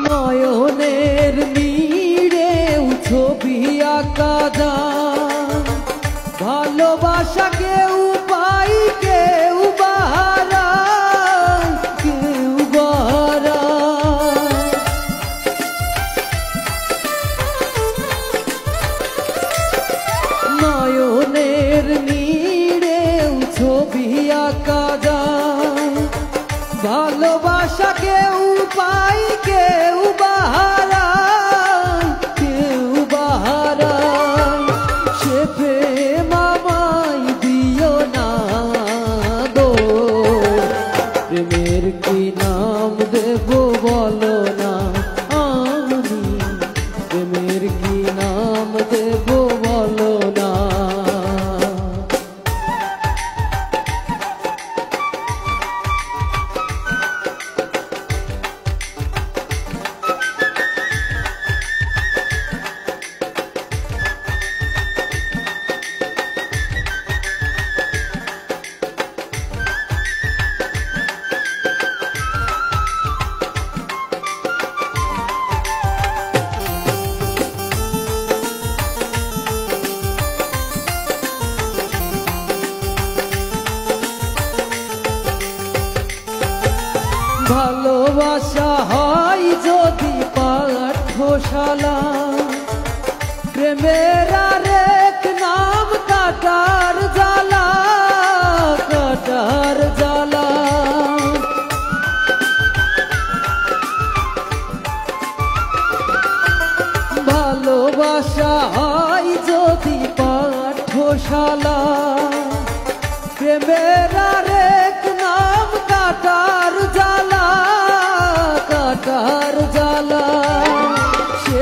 নয়নের নীড়েও ছবি আঁকা যায়, ভালোবাসা কেউ পাই কেউ বাহারায়, কেউ বাহারায়। নয়নের নীড়েও ছবি আঁকা যায়, ভালোবাসা কেউ পাই কেউ বাহারায়, কেউ বাহারায়। সে প্রেম আমায় দিও না গো, প্রেমের কি নাম দেব বলো না, আমি প্রেমের কি নাম দেব বলো না। ভালোবাসা হয় যদি পাঠশালা, প্রেমের আরেক নাম কাটার জ্বালা, কাটার জ্বালা। ভালোবাসা হয় যদি পাঠশালা, প্রেমের আরেক নাম কাটার জ্বালা, কাটার জ্বালা। সে